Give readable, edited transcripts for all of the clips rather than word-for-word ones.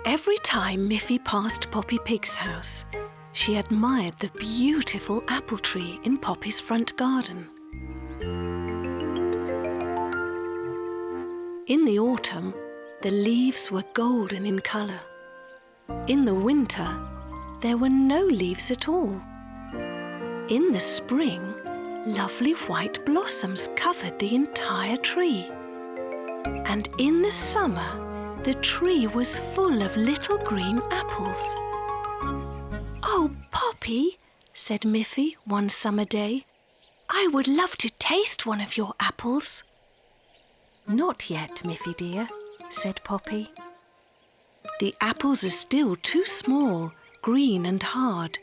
Every time Miffy passed Poppy Pig's house, she admired the beautiful apple tree in Poppy's front garden. In the autumn, the leaves were golden in colour. In the winter, there were no leaves at all. In the spring, lovely white blossoms covered the entire tree. And in the summer, the tree was full of little green apples. "Oh, Poppy," said Miffy one summer day, "I would love to taste one of your apples." "Not yet, Miffy dear," said Poppy. "The apples are still too small, green and hard.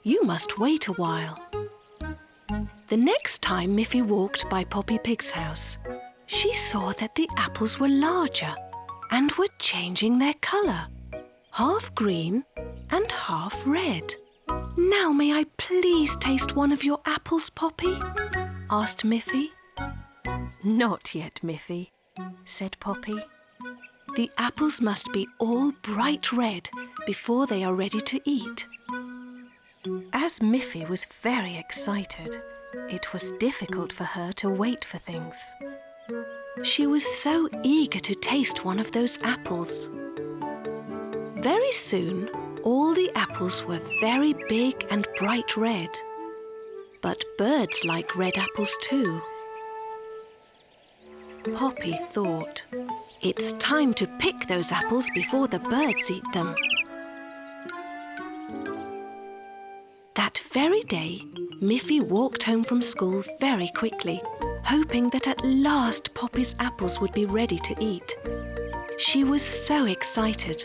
You must wait a while." The next time Miffy walked by Poppy Pig's house, she saw that the apples were larger and were changing their colour, half green and half red. "Now may I please taste one of your apples, Poppy?" asked Miffy. "Not yet, Miffy," said Poppy. "The apples must be all bright red before they are ready to eat." As Miffy was very excited, it was difficult for her to wait for things. She was so eager to taste one of those apples. Very soon, all the apples were very big and bright red. But birds like red apples too. Poppy thought, "It's time to pick those apples before the birds eat them." That very day, Miffy walked home from school very quickly, hoping that at last Poppy's apples would be ready to eat. She was so excited,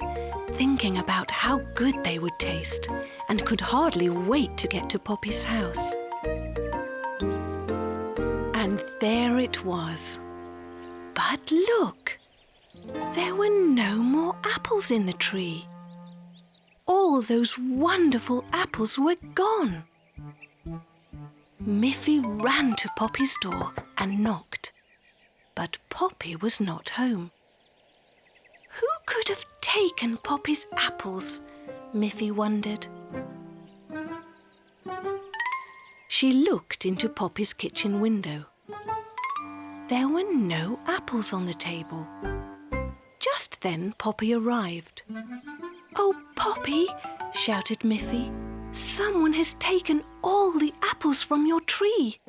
thinking about how good they would taste, and could hardly wait to get to Poppy's house. And there it was. But look! There were no more apples in the tree. All those wonderful apples were gone. Miffy ran to Poppy's door and knocked, but Poppy was not home. Who could have taken Poppy's apples? Miffy wondered. She looked into Poppy's kitchen window. There were no apples on the table. Just then Poppy arrived. "Oh, Poppy," shouted Miffy, "someone has taken all the apples from your tree.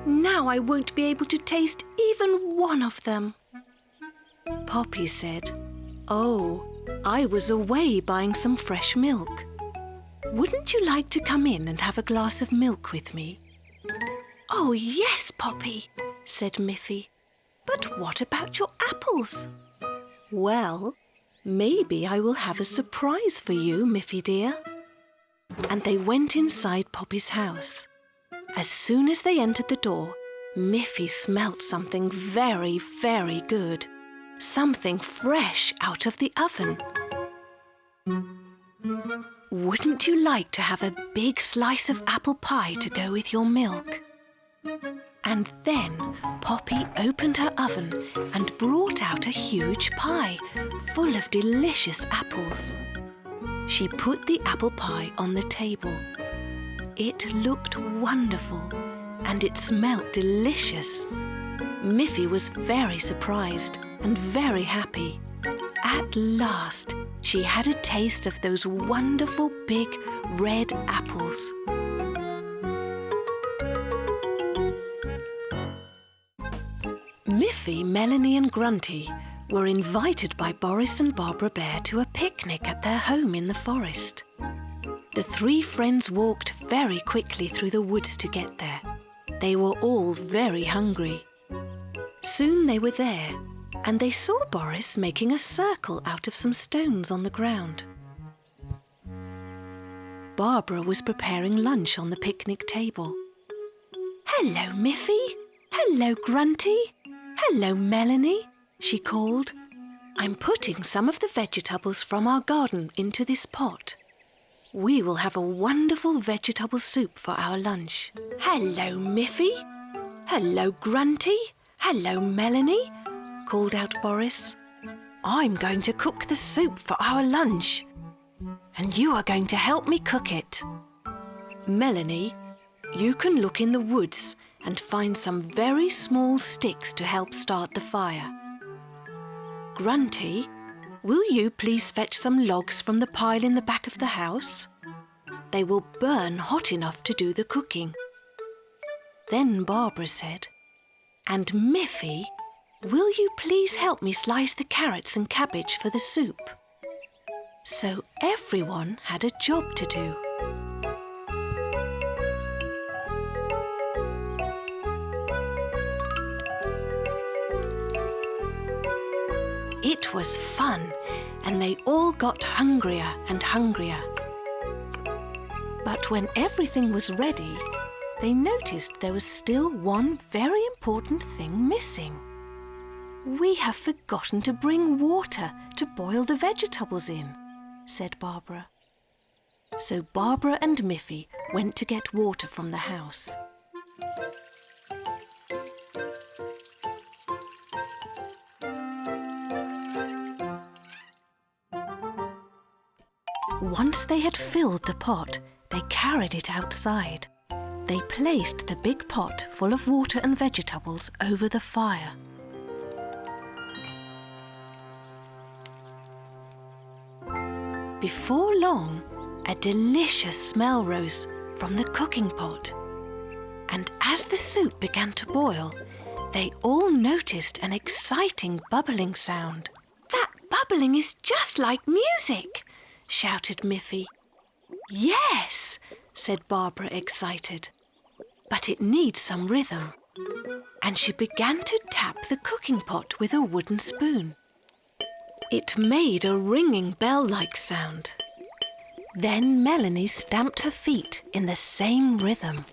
Now I won't be able to taste even one of them." Poppy said, "Oh, I was away buying some fresh milk. Wouldn't you like to come in and have a glass of milk with me?" "Oh, yes, Poppy," said Miffy. "But what about your apples?" "Well, maybe I will have a surprise for you, Miffy dear." And they went inside Poppy's house. As soon as they entered the door, Miffy smelt something very, very good. Something fresh out of the oven. "Wouldn't you like to have a big slice of apple pie to go with your milk?" And then Poppy opened her oven and brought out a huge pie full of delicious apples. She put the apple pie on the table. It looked wonderful and it smelt delicious. Miffy was very surprised and very happy. At last, she had a taste of those wonderful big red apples. Miffy, Melanie and Grunty were invited by Boris and Barbara Bear to a picnic at their home in the forest. The three friends walked very quickly through the woods to get there. They were all very hungry. Soon they were there, and they saw Boris making a circle out of some stones on the ground. Barbara was preparing lunch on the picnic table. "Hello, Miffy. Hello, Grunty. Hello, Melanie," she called. "I'm putting some of the vegetables from our garden into this pot. We will have a wonderful vegetable soup for our lunch." "Hello, Miffy. Hello, Grunty. Hello, Melanie," called out Boris. I'm going to cook the soup for our lunch, and you are going to help me cook it. Melanie, you can look in the woods and find some very small sticks to help start the fire. Grunty, will you please fetch some logs from the pile in the back of the house? They will burn hot enough to do the cooking. Then Barbara said, and Miffy, will you please help me slice the carrots and cabbage for the soup? So everyone had a job to do. It was fun, and they all got hungrier and hungrier. But when everything was ready, they noticed there was still one very important thing missing. We have forgotten to bring water to boil the vegetables in, said Barbara. So Barbara and Miffy went to get water from the house. Once they had filled the pot, they carried it outside. They placed the big pot full of water and vegetables over the fire. Before long, a delicious smell rose from the cooking pot. And as the soup began to boil, they all noticed an exciting bubbling sound. That bubbling is just like music, shouted Miffy. Yes, said Barbara, excited. But it needs some rhythm. And she began to tap the cooking pot with a wooden spoon. It made a ringing bell-like sound. Then Melanie stamped her feet in the same rhythm.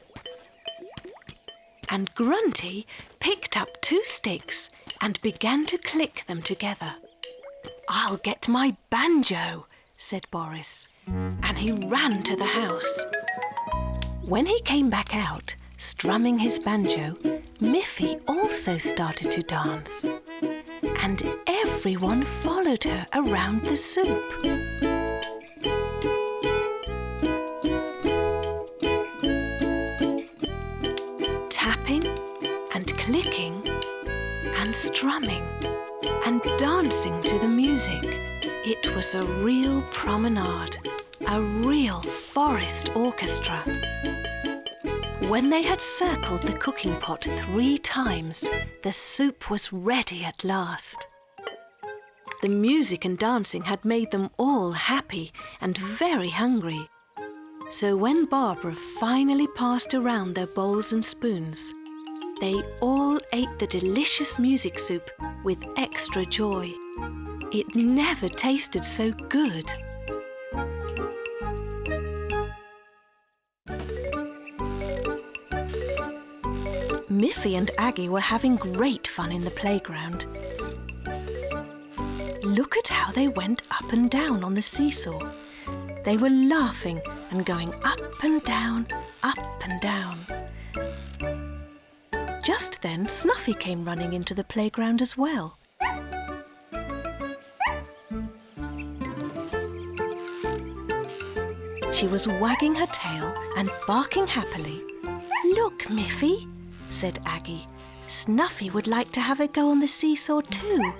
And Grunty picked up 2 sticks and began to click them together. I'll get my banjo, said Boris, and he ran to the house. When he came back out, strumming his banjo, Miffy also started to dance. And everyone followed her around the soup. Tapping and clicking and strumming and dancing to the music. It was a real promenade, a real forest orchestra. When they had circled the cooking pot 3 times, the soup was ready at last. The music and dancing had made them all happy and very hungry. So when Barbara finally passed around their bowls and spoons, they all ate the delicious music soup with extra joy. It never tasted so good. Miffy and Aggie were having great fun in the playground. Look at how they went up and down on the seesaw. They were laughing and going up and down, up and down. Just then, Snuffy came running into the playground as well. She was wagging her tail and barking happily. Look, Miffy, said Aggie. Snuffy would like to have a go on the seesaw too.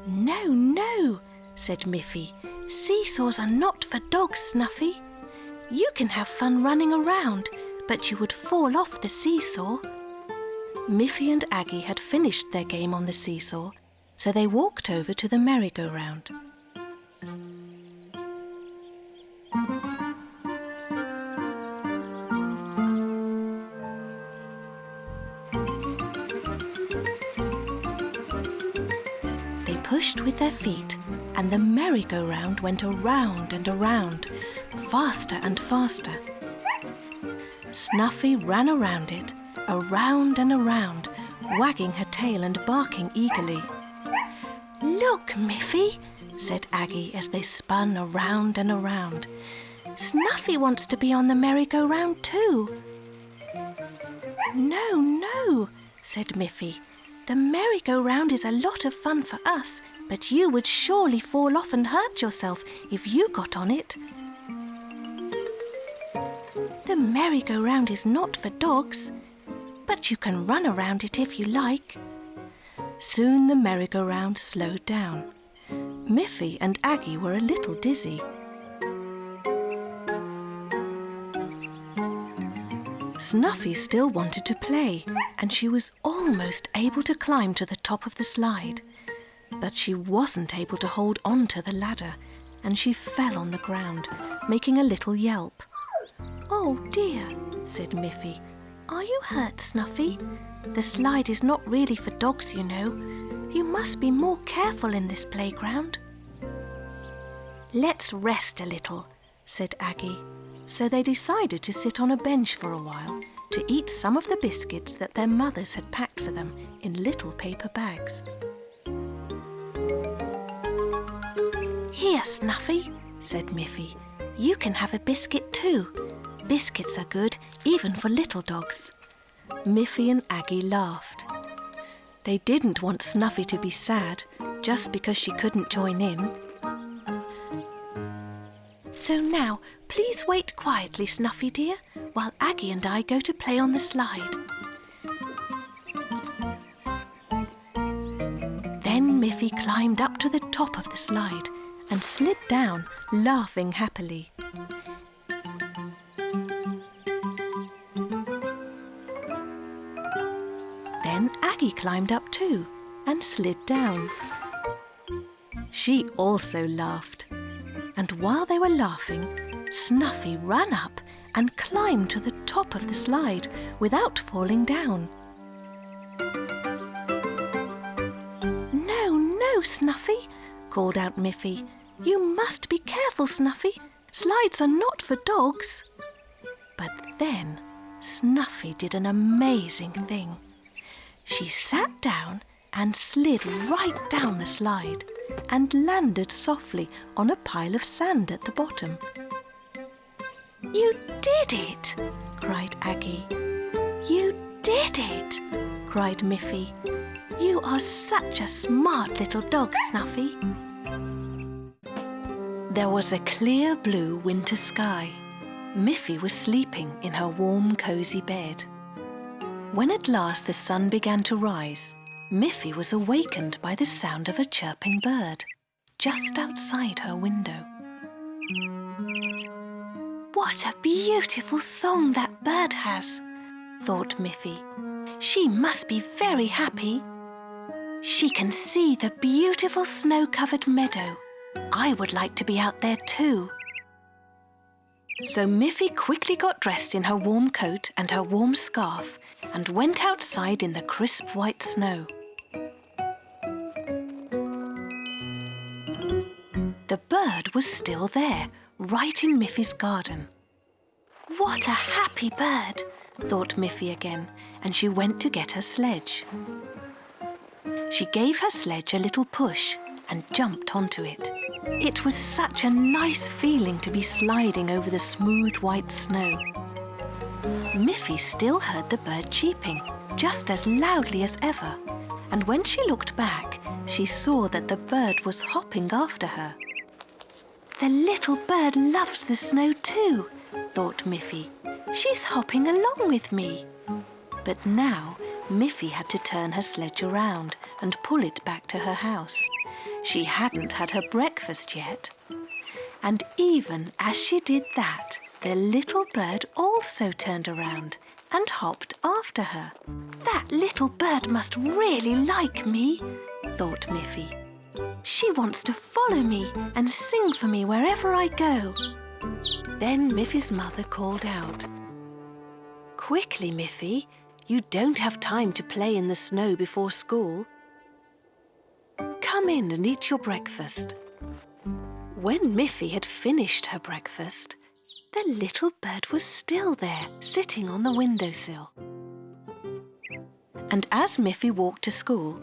No, no, said Miffy. Seesaws are not for dogs, Snuffy. You can have fun running around, but you would fall off the seesaw. Miffy and Aggie had finished their game on the seesaw, so they walked over to the merry-go-round. They pushed with their feet, and the merry-go-round went around and around, faster and faster. Snuffy ran around it, around and around, wagging her tail and barking eagerly. Look, Miffy, said Aggie as they spun around and around. Snuffy wants to be on the merry-go-round too. No, no, said Miffy. The merry-go-round is a lot of fun for us, but you would surely fall off and hurt yourself if you got on it. The merry-go-round is not for dogs, but you can run around it if you like. Soon the merry-go-round slowed down. Miffy and Aggie were a little dizzy. Snuffy still wanted to play, and she was almost able to climb to the top of the slide. But she wasn't able to hold on to the ladder, and she fell on the ground, making a little yelp. "Oh dear," said Miffy. "Are you hurt, Snuffy? The slide is not really for dogs, you know. You must be more careful in this playground." "Let's rest a little," said Aggie. So they decided to sit on a bench for a while to eat some of the biscuits that their mothers had packed for them in little paper bags. "Here, Snuffy," said Miffy. "You can have a biscuit too. Biscuits are good even for little dogs." Miffy and Aggie laughed. They didn't want Snuffy to be sad just because she couldn't join in. "So now, please wait quietly, Snuffy dear, while Aggie and I go to play on the slide." Then Miffy climbed up to the top of the slide and slid down, laughing happily. Then Aggie climbed up too and slid down. She also laughed. And while they were laughing, Snuffy ran up and climbed to the top of the slide without falling down. "No, no, Snuffy," called out Miffy. "You must be careful, Snuffy. Slides are not for dogs." But then Snuffy did an amazing thing. She sat down and slid right down the slide and landed softly on a pile of sand at the bottom. "You did it!" cried Aggie. "You did it!" cried Miffy. "You are such a smart little dog, Snuffy." There was a clear blue winter sky. Miffy was sleeping in her warm, cosy bed. When at last the sun began to rise, Miffy was awakened by the sound of a chirping bird just outside her window. "What a beautiful song that bird has," thought Miffy. "She must be very happy. She can see the beautiful snow-covered meadow. I would like to be out there too." So Miffy quickly got dressed in her warm coat and her warm scarf and went outside in the crisp white snow. The bird was still there, right in Miffy's garden. "What a happy bird," thought Miffy again, and she went to get her sledge. She gave her sledge a little push and jumped onto it. It was such a nice feeling to be sliding over the smooth white snow. Miffy still heard the bird cheeping, just as loudly as ever, and when she looked back, she saw that the bird was hopping after her. "The little bird loves the snow too," thought Miffy. "She's hopping along with me." But now Miffy had to turn her sledge around and pull it back to her house. She hadn't had her breakfast yet. And even as she did that, the little bird also turned around and hopped after her. "That little bird must really like me," thought Miffy. "She wants to follow me and sing for me wherever I go." Then Miffy's mother called out, "Quickly, Miffy, you don't have time to play in the snow before school. Come in and eat your breakfast." When Miffy had finished her breakfast, the little bird was still there, sitting on the windowsill. And as Miffy walked to school,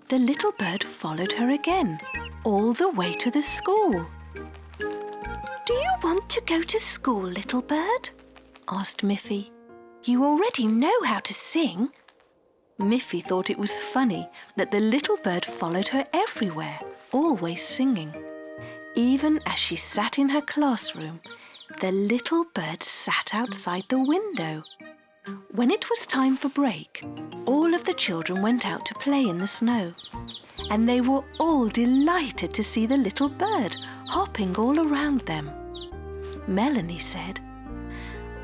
the little bird followed her again, all the way to the school. "Do you want to go to school, little bird?" asked Miffy. "You already know how to sing." Miffy thought it was funny that the little bird followed her everywhere, always singing. Even as she sat in her classroom, the little bird sat outside the window. When it was time for break, all of the children went out to play in the snow, and they were all delighted to see the little bird hopping all around them. Melanie said,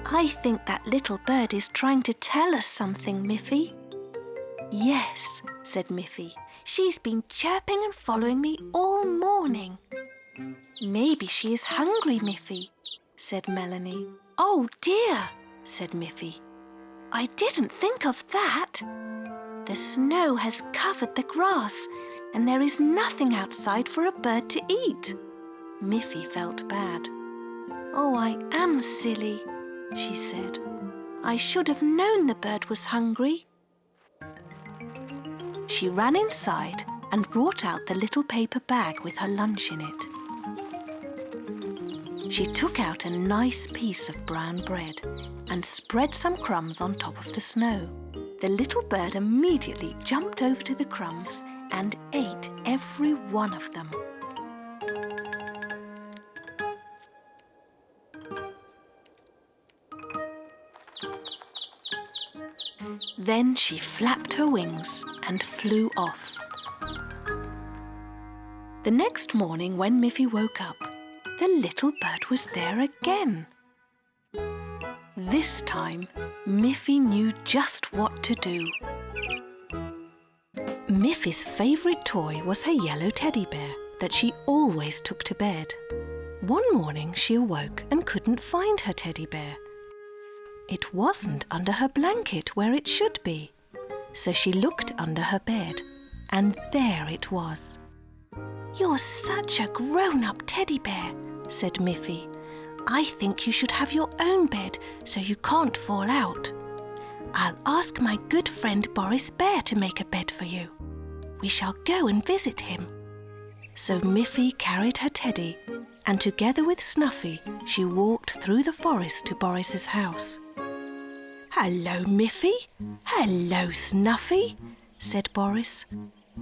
"I think that little bird is trying to tell us something, Miffy." "Yes," said Miffy. "She's been chirping and following me all morning." "Maybe she is hungry, Miffy," said Melanie. "Oh dear," said Miffy. "I didn't think of that. The snow has covered the grass and there is nothing outside for a bird to eat." Miffy felt bad. "Oh, I am silly," she said. "I should have known the bird was hungry." She ran inside and brought out the little paper bag with her lunch in it. She took out a nice piece of brown bread and spread some crumbs on top of the snow. The little bird immediately jumped over to the crumbs and ate every one of them. Then she flapped her wings and flew off. The next morning when Miffy woke up, the little bird was there again. This time, Miffy knew just what to do. Miffy's favourite toy was her yellow teddy bear that she always took to bed. One morning she awoke and couldn't find her teddy bear. It wasn't under her blanket where it should be, so she looked under her bed, and there it was. "You're such a grown-up teddy bear," said Miffy. "I think you should have your own bed so you can't fall out. I'll ask my good friend Boris Bear to make a bed for you. We shall go and visit him." So Miffy carried her teddy, and together with Snuffy, she walked through the forest to Boris's house. "Hello, Miffy. Hello, Snuffy," said Boris.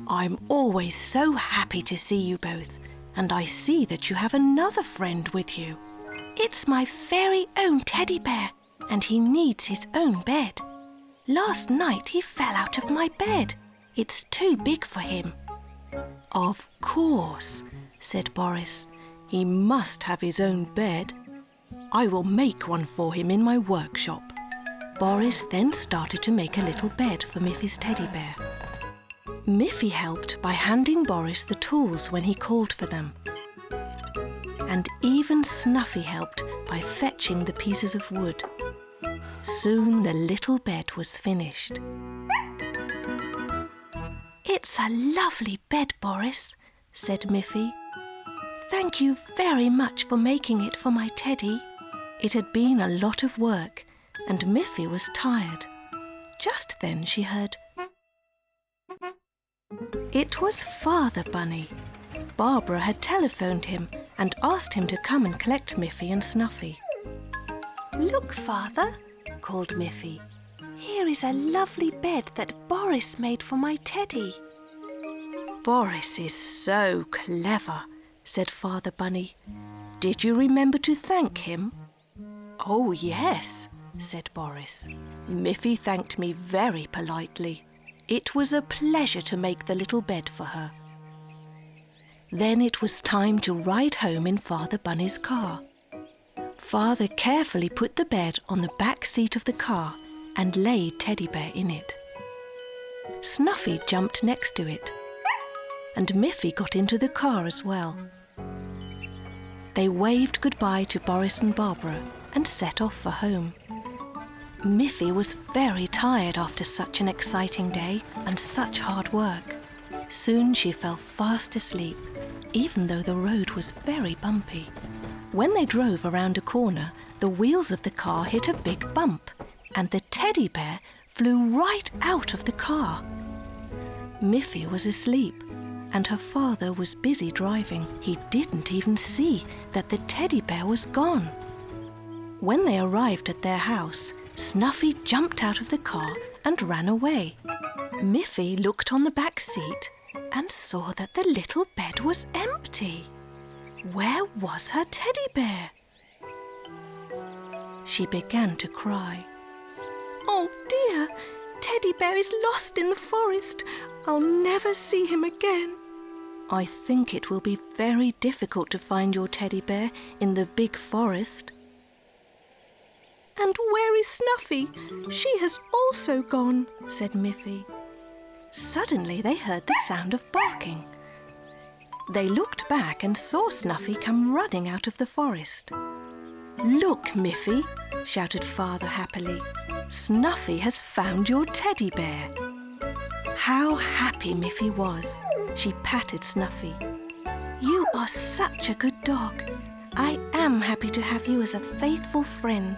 "I'm always so happy to see you both, and I see that you have another friend with you." "It's my very own teddy bear, and he needs his own bed. Last night he fell out of my bed. It's too big for him." "Of course," said Boris. "He must have his own bed. I will make one for him in my workshop." Boris then started to make a little bed for Miffy's teddy bear. Miffy helped by handing Boris the tools when he called for them. And even Snuffy helped by fetching the pieces of wood. Soon the little bed was finished. "It's a lovely bed, Boris," said Miffy. "Thank you very much for making it for my teddy." It had been a lot of work, and Miffy was tired. Just then she heard... It was Father Bunny. Barbara had telephoned him and asked him to come and collect Miffy and Snuffy. "Look, Father," called Miffy. "Here is a lovely bed that Boris made for my teddy." "Boris is so clever," said Father Bunny. "Did you remember to thank him?" "Oh, yes," said Boris. "Miffy thanked me very politely. It was a pleasure to make the little bed for her." Then it was time to ride home in Father Bunny's car. Father carefully put the bed on the back seat of the car and laid Teddy Bear in it. Snuffy jumped next to it, and Miffy got into the car as well. They waved goodbye to Boris and Barbara and set off for home. Miffy was very tired after such an exciting day and such hard work. Soon she fell fast asleep, even though the road was very bumpy. When they drove around a corner, the wheels of the car hit a big bump, and the teddy bear flew right out of the car. Miffy was asleep, and her father was busy driving. He didn't even see that the teddy bear was gone. When they arrived at their house, Snuffy jumped out of the car and ran away. Miffy looked on the back seat, and saw that the little bed was empty. Where was her teddy bear? She began to cry. Oh dear, Teddy Bear is lost in the forest. I'll never see him again. I think it will be very difficult to find your teddy bear in the big forest. And where is Snuffy? She has also gone, said Miffy. Suddenly they heard the sound of barking. They looked back and saw Snuffy come running out of the forest. Look, Miffy, shouted Father happily. Snuffy has found your teddy bear. How happy Miffy was. She patted Snuffy. You are such a good dog. I am happy to have you as a faithful friend.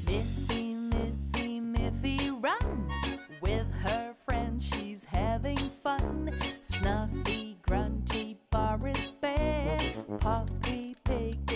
Miffy, Miffy, Miffy, run! With her friend she's having fun. Snuffy, Grunty, Boris Bear, Poppy Pig,